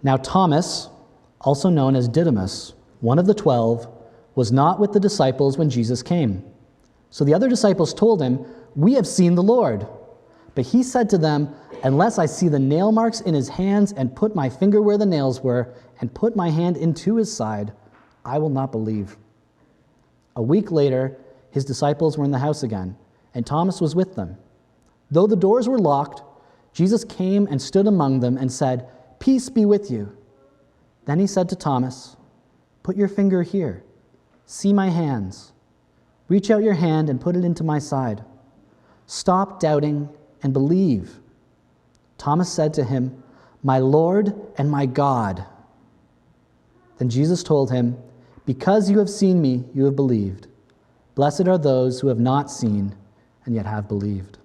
Now Thomas, also known as Didymus, one of the 12, was not with the disciples when Jesus came. So the other disciples told him, "We have seen the Lord." But he said to them, "Unless I see the nail marks in his hands and put my finger where the nails were and put my hand into his side, I will not believe." A week later, his disciples were in the house again, and Thomas was with them. Though the doors were locked, Jesus came and stood among them and said, "Peace be with you." Then he said to Thomas, "Put your finger here. See my hands. Reach out your hand and put it into my side. Stop doubting and believe." Thomas said to him, "My Lord and my God." Then Jesus told him, "Because you have seen me, you have believed. Blessed are those who have not seen and yet have believed."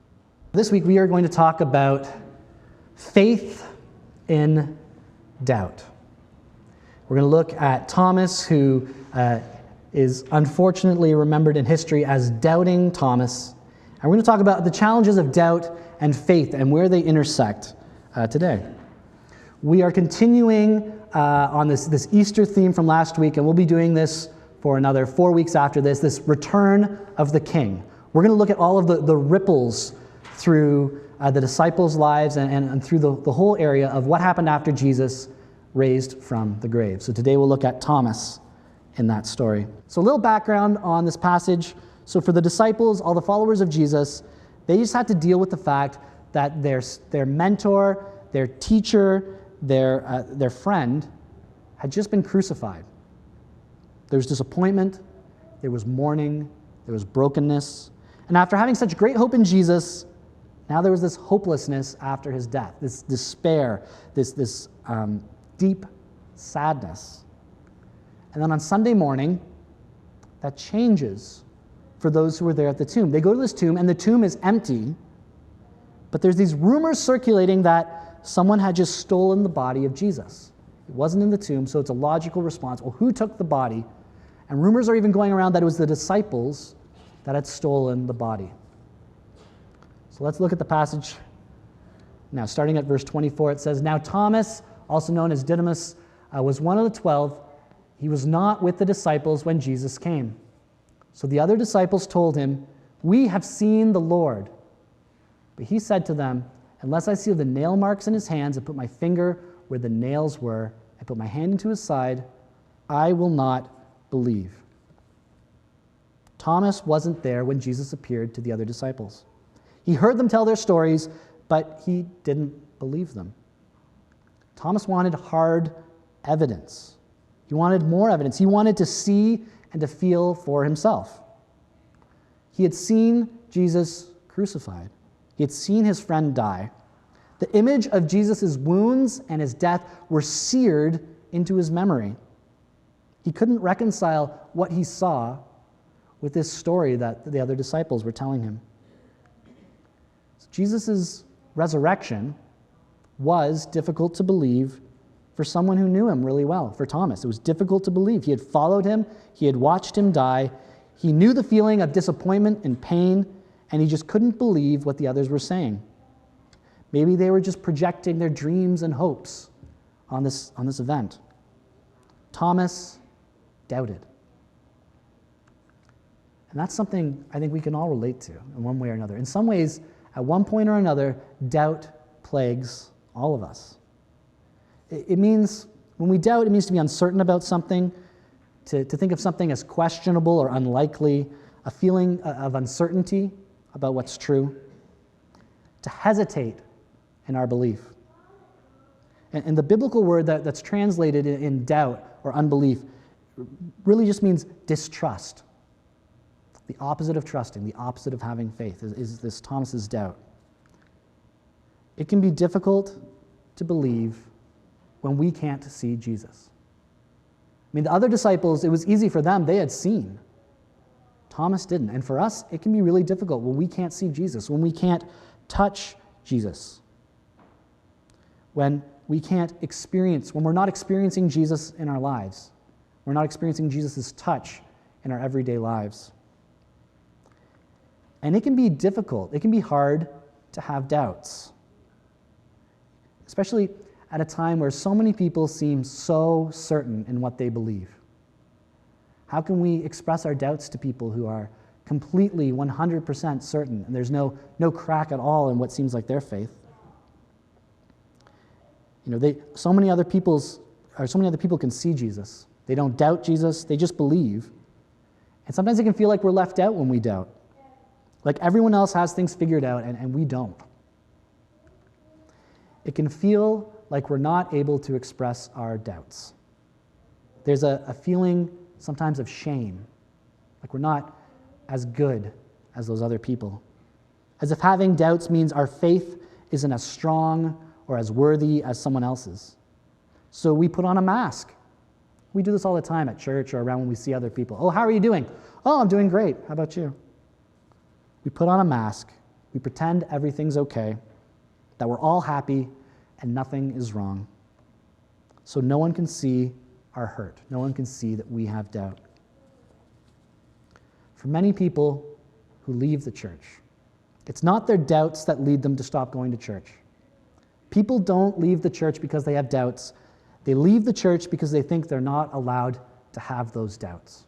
This week we are going to talk about faith in doubt. We're going to look at Thomas, who is unfortunately remembered in history as Doubting Thomas. And we're going to talk about the challenges of doubt and faith and where they intersect today. We are continuing on this Easter theme from last week, and we'll be doing this for another 4 weeks after this return of the King. We're going to look at all of the ripples through the disciples' lives and through the whole area of what happened after Jesus raised from the grave. So today we'll look at Thomas in that story. So a little background on this passage. So for the disciples, all the followers of Jesus, they just had to deal with the fact that their mentor, their teacher, their friend had just been crucified. There was disappointment, there was mourning, there was brokenness. And after having such great hope in Jesus, now there was this hopelessness after his death, this despair, this deep sadness. And then on Sunday morning, that changes for those who were there at the tomb. They go to this tomb, and the tomb is empty, but there's these rumors circulating that someone had just stolen the body of Jesus. It wasn't in the tomb, so it's a logical response. Well, who took the body? And rumors are even going around that it was the disciples that had stolen the body. So let's look at the passage. Now, starting at verse 24, it says, "Now Thomas, also known as Didymus, was one of the 12. He was not with the disciples when Jesus came. So the other disciples told him, 'We have seen the Lord.' But he said to them, 'Unless I see the nail marks in his hands and put my finger where the nails were and put my hand into his side, I will not believe.'" Thomas wasn't there when Jesus appeared to the other disciples. He heard them tell their stories, but he didn't believe them. Thomas wanted hard evidence. He wanted more evidence. He wanted to see and to feel for himself. He had seen Jesus crucified. He had seen his friend die. The image of Jesus' wounds and his death were seared into his memory. He couldn't reconcile what he saw with this story that the other disciples were telling him. Jesus' resurrection was difficult to believe for someone who knew him really well, for Thomas. It was difficult to believe. He had followed him. He had watched him die. He knew the feeling of disappointment and pain, and he just couldn't believe what the others were saying. Maybe they were just projecting their dreams and hopes on this event. Thomas doubted. And that's something I think we can all relate to in one way or another. In some ways, at one point or another, doubt plagues all of us. It means, when we doubt, it means to be uncertain about something, to think of something as questionable or unlikely, a feeling of uncertainty about what's true, to hesitate in our belief. And the biblical word that's translated in doubt or unbelief really just means distrust. The opposite of trusting, the opposite of having faith is this Thomas's doubt. It can be difficult to believe when we can't see Jesus. I mean, the other disciples, it was easy for them. They had seen. Thomas didn't. And for us, it can be really difficult when we can't see Jesus, when we can't touch Jesus, when we can't experience, when we're not experiencing Jesus in our lives. We're not experiencing Jesus' touch in our everyday lives. And it can be difficult. It can be hard to have doubts. Especially at a time where so many people seem so certain in what they believe? How can we express our doubts to people who are completely 100% certain and there's no crack at all in what seems like their faith? So many other people can see Jesus. They don't doubt Jesus, they just believe. And sometimes it can feel like we're left out when we doubt. Like everyone else has things figured out and we don't. It can feel like we're not able to express our doubts. There's a feeling sometimes of shame, like we're not as good as those other people. As if having doubts means our faith isn't as strong or as worthy as someone else's. So we put on a mask. We do this all the time at church or around when we see other people. Oh, how are you doing? Oh, I'm doing great. How about you? We put on a mask. We pretend everything's okay, that we're all happy and nothing is wrong. So no one can see our hurt. No one can see that we have doubt. For many people who leave the church, it's not their doubts that lead them to stop going to church. People don't leave the church because they have doubts. They leave the church because they think they're not allowed to have those doubts.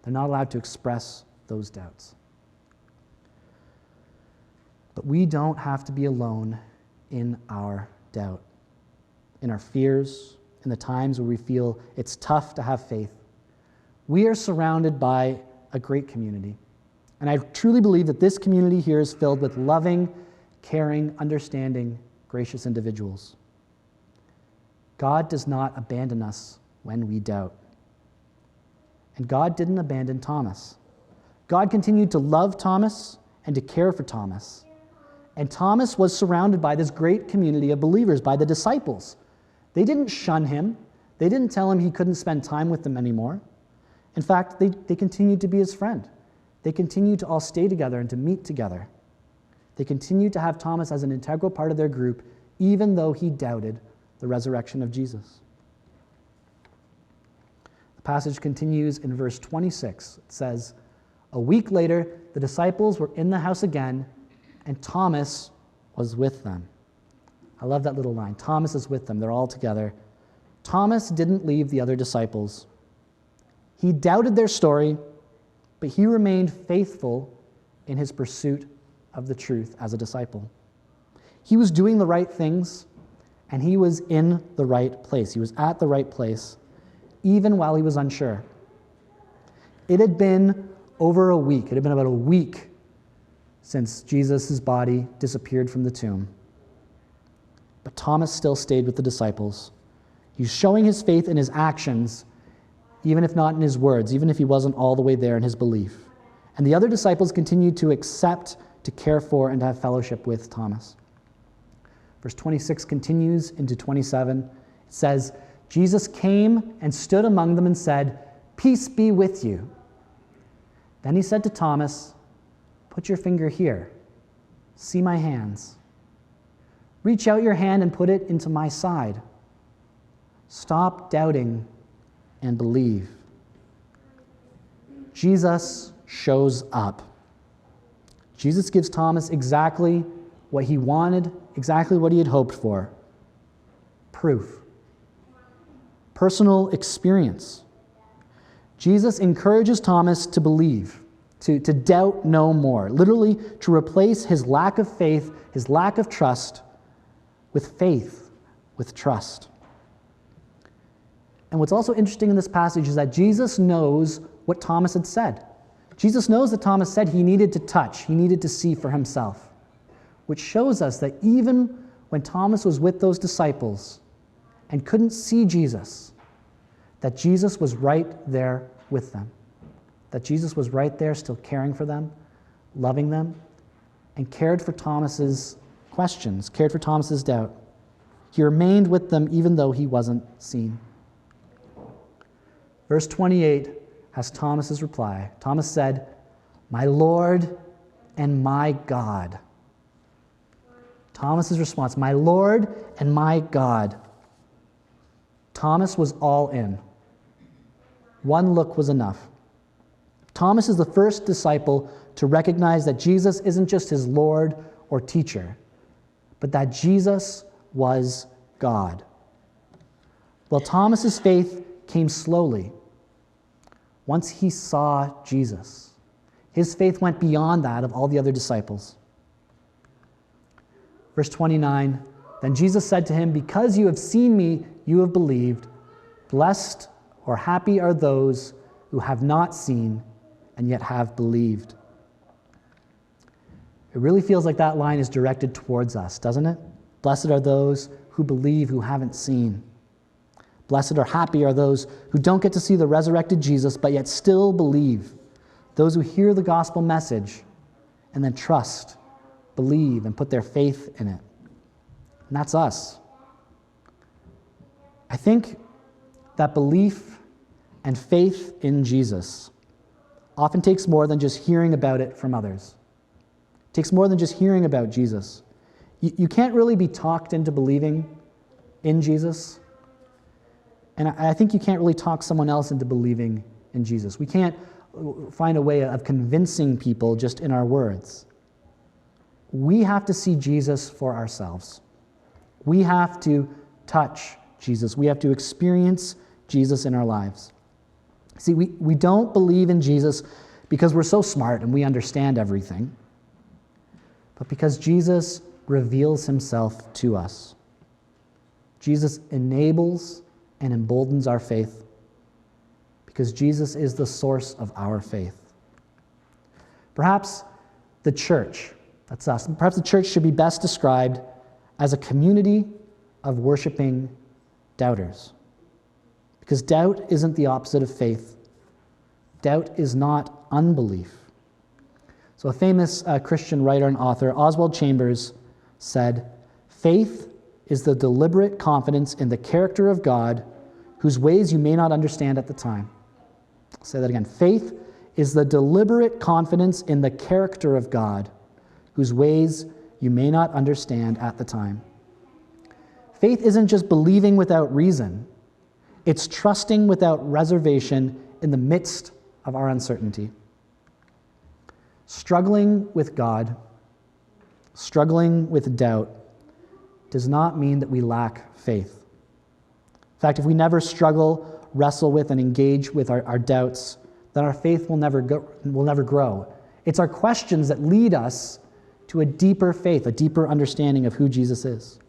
They're not allowed to express those doubts. But we don't have to be alone in our doubt, in our fears, in the times where we feel it's tough to have faith. We are surrounded by a great community. And I truly believe that this community here is filled with loving, caring, understanding, gracious individuals. God does not abandon us when we doubt. And God didn't abandon Thomas. God continued to love Thomas and to care for Thomas. And Thomas was surrounded by this great community of believers, by the disciples. They didn't shun him. They didn't tell him he couldn't spend time with them anymore. In fact, they continued to be his friend. They continued to all stay together and to meet together. They continued to have Thomas as an integral part of their group, even though he doubted the resurrection of Jesus. The passage continues in verse 26. It says, "A week later, the disciples were in the house again, and Thomas was with them." I love that little line. Thomas is with them. They're all together. Thomas didn't leave the other disciples. He doubted their story, but he remained faithful in his pursuit of the truth as a disciple. He was doing the right things, and he was in the right place. He was at the right place, even while he was unsure. It had been over a week. It had been about a week since Jesus' body disappeared from the tomb. But Thomas still stayed with the disciples. He's showing his faith in his actions, even if not in his words, even if he wasn't all the way there in his belief. And the other disciples continued to accept, to care for, and to have fellowship with Thomas. Verse 26 continues into 27. It says, "Jesus came and stood among them and said, 'Peace be with you.' Then he said to Thomas, 'Put your finger here. See my hands. Reach out your hand and put it into my side. Stop doubting and believe.'" Jesus shows up. Jesus gives Thomas exactly what he wanted, exactly what he had hoped for. Proof. Personal experience. Jesus encourages Thomas to believe, to doubt no more, literally to replace his lack of faith, his lack of trust, with faith, with trust. And what's also interesting in this passage is that Jesus knows what Thomas had said. Jesus knows that Thomas said he needed to touch, he needed to see for himself, which shows us that even when Thomas was with those disciples and couldn't see Jesus, that Jesus was right there with them, that Jesus was right there still caring for them, loving them, and cared for Thomas's questions, cared for Thomas's doubt. He remained with them even though he wasn't seen. Verse 28 has Thomas's reply. Thomas said, "My Lord and my God." Thomas's response, "My Lord and my God." Thomas was all in. One look was enough. Thomas is the first disciple to recognize that Jesus isn't just his Lord or teacher, but that Jesus was God, Well, Thomas's faith came slowly. Once he saw Jesus, his faith went beyond that of all the other disciples. Verse 29, then Jesus said to him, because you have seen me, you have believed. Blessed or happy are those who have not seen and yet have believed. It really feels like that line is directed towards us, doesn't it? Blessed are those who believe, who haven't seen. Blessed or happy are those who don't get to see the resurrected Jesus, but yet still believe. Those who hear the gospel message and then trust, believe, and put their faith in it. And that's us. I think that belief and faith in Jesus often takes more than just hearing about it from others. It takes more than just hearing about Jesus. You can't really be talked into believing in Jesus. And I think you can't really talk someone else into believing in Jesus. We can't find a way of convincing people just in our words. We have to see Jesus for ourselves. We have to touch Jesus. We have to experience Jesus in our lives. See, we don't believe in Jesus because we're so smart and we understand everything, but because Jesus reveals himself to us. Jesus enables and emboldens our faith because Jesus is the source of our faith. Perhaps the church, that's us, perhaps the church should be best described as a community of worshiping doubters. Because doubt isn't the opposite of faith. Doubt is not unbelief. So a famous Christian writer and author, Oswald Chambers, said, faith is the deliberate confidence in the character of God whose ways you may not understand at the time. I'll say that again. Faith is the deliberate confidence in the character of God whose ways you may not understand at the time. Faith isn't just believing without reason. It's trusting without reservation in the midst of our uncertainty. Struggling with God, struggling with doubt, does not mean that we lack faith. In fact, if we never struggle, wrestle with, and engage with our doubts, then our faith will never grow. It's our questions that lead us to a deeper faith, a deeper understanding of who Jesus is.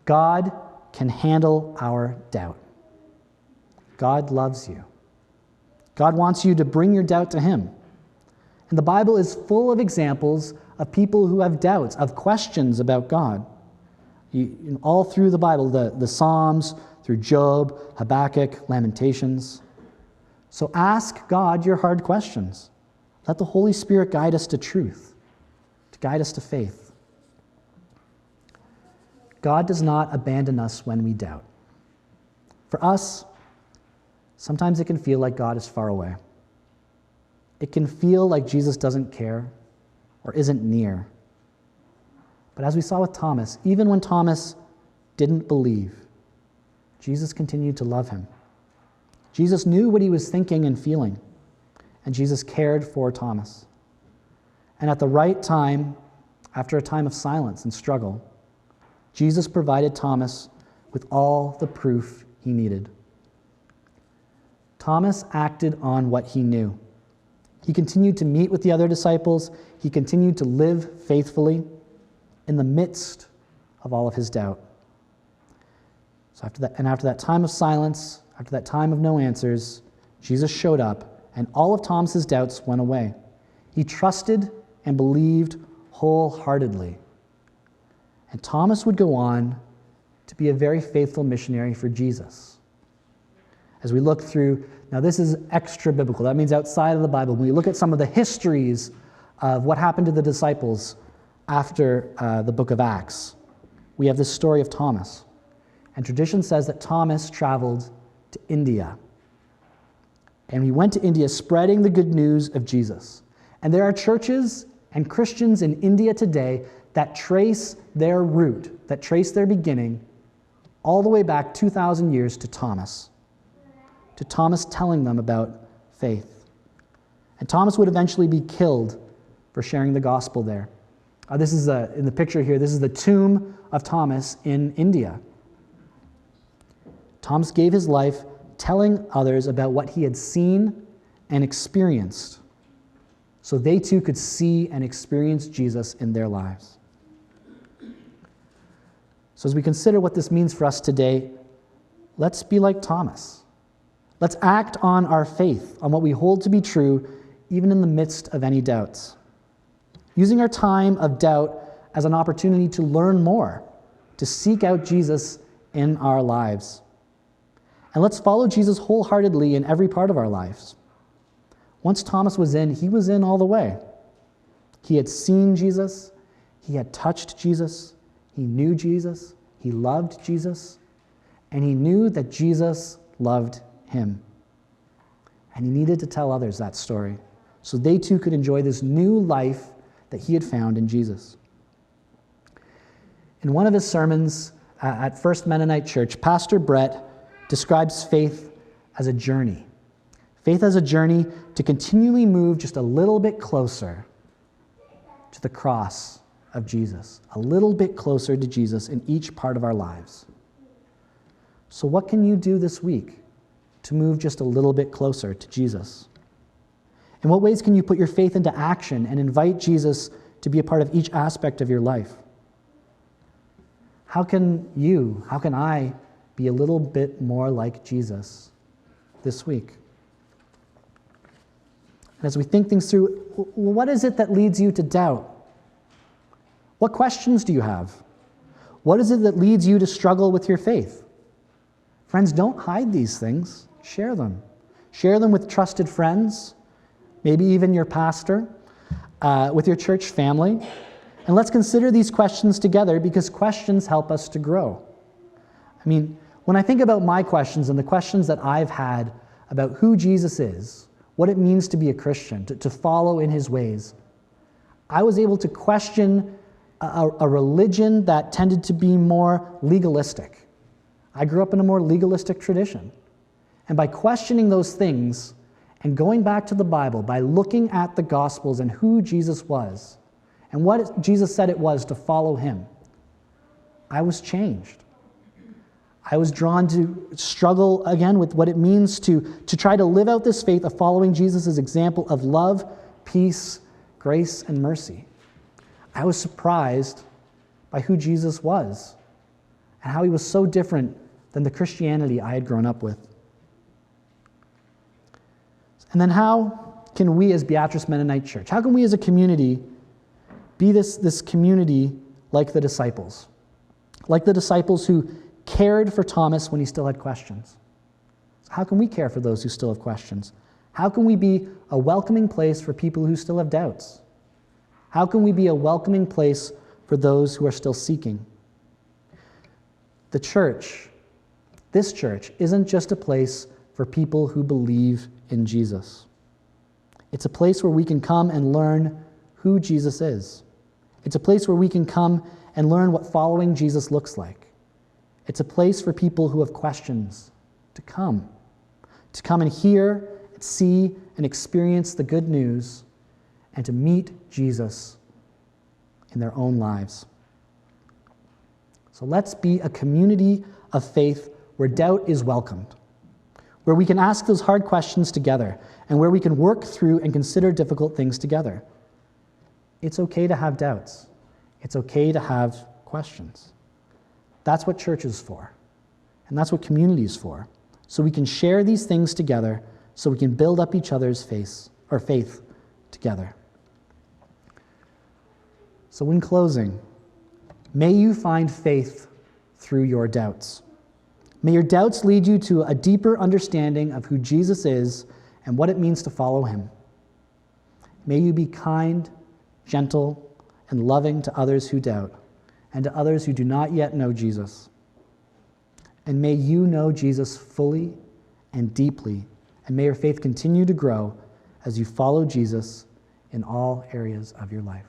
God can handle our doubt. God loves you. God wants you to bring your doubt to him. And the Bible is full of examples of people who have doubts, of questions about God. All through the Bible, the Psalms, through Job, Habakkuk, Lamentations. So ask God your hard questions. Let the Holy Spirit guide us to truth, to guide us to faith. God does not abandon us when we doubt. For us, sometimes it can feel like God is far away. It can feel like Jesus doesn't care or isn't near. But as we saw with Thomas, even when Thomas didn't believe, Jesus continued to love him. Jesus knew what he was thinking and feeling, and Jesus cared for Thomas. And at the right time, after a time of silence and struggle, Jesus provided Thomas with all the proof he needed. Thomas acted on what he knew. He continued to meet with the other disciples. He continued to live faithfully in the midst of all of his doubt. So after that time of silence, after that time of no answers, Jesus showed up, and all of Thomas's doubts went away. He trusted and believed wholeheartedly. And Thomas would go on to be a very faithful missionary for Jesus. As we look through, now this is extra biblical. That means outside of the Bible. When we look at some of the histories of what happened to the disciples after the book of Acts, we have this story of Thomas. And tradition says that Thomas traveled to India. And he went to India spreading the good news of Jesus. And there are churches and Christians in India today that trace their root, that trace their beginning all the way back 2,000 years to Thomas telling them about faith. And Thomas would eventually be killed for sharing the gospel there. This is in the picture here, this is the tomb of Thomas in India. Thomas gave his life telling others about what he had seen and experienced, so they too could see and experience Jesus in their lives. So as we consider what this means for us today, let's be like Thomas. Let's act on our faith, on what we hold to be true, even in the midst of any doubts. Using our time of doubt as an opportunity to learn more, to seek out Jesus in our lives. And let's follow Jesus wholeheartedly in every part of our lives. Once Thomas was in, he was in all the way. He had seen Jesus, he had touched Jesus, he knew Jesus, he loved Jesus, and he knew that Jesus loved him. And he needed to tell others that story so they too could enjoy this new life that he had found in Jesus. In one of his sermons at First Mennonite Church, Pastor Brett describes faith as a journey. Faith as a journey to continually move just a little bit closer to the cross of Jesus, a little bit closer to Jesus in each part of our lives. So what can you do this week to move just a little bit closer to Jesus? In what ways can you put your faith into action and invite Jesus to be a part of each aspect of your life? How can I be a little bit more like Jesus this week? And as we think things through, what is it that leads you to doubt? What questions do you have? What is it that leads you to struggle with your faith? Friends, don't hide these things. Share them. Share them with trusted friends, maybe even your pastor, with your church family. And let's consider these questions together because questions help us to grow. I mean, when I think about my questions and the questions that I've had about who Jesus is, what it means to be a Christian, to follow in his ways, I was able to question a religion that tended to be more legalistic. I grew up in a more legalistic tradition. And by questioning those things and going back to the Bible, by looking at the Gospels and who Jesus was and what Jesus said it was to follow him, I was changed. I was drawn to struggle again with what it means to try to live out this faith of following Jesus' example of love, peace, grace, and mercy. I was surprised by who Jesus was and how he was so different than the Christianity I had grown up with. And then how can we as Beatrice Mennonite Church, how can we as a community be this community like the disciples? Like the disciples who cared for Thomas when he still had questions. How can we care for those who still have questions? How can we be a welcoming place for people who still have doubts? How can we be a welcoming place for those who are still seeking? The church, this church, isn't just a place for people who believe in Jesus. It's a place where we can come and learn who Jesus is. It's a place where we can come and learn what following Jesus looks like. It's a place for people who have questions to come and hear, see, and experience the good news, and to meet Jesus in their own lives. So let's be a community of faith where doubt is welcomed, where we can ask those hard questions together, and where we can work through and consider difficult things together. It's okay to have doubts. It's okay to have questions. That's what church is for, and that's what community is for, so we can share these things together, so we can build up each other's faith together. So in closing, may you find faith through your doubts. May your doubts lead you to a deeper understanding of who Jesus is and what it means to follow him. May you be kind, gentle, and loving to others who doubt, and to others who do not yet know Jesus. And may you know Jesus fully and deeply, and may your faith continue to grow as you follow Jesus in all areas of your life.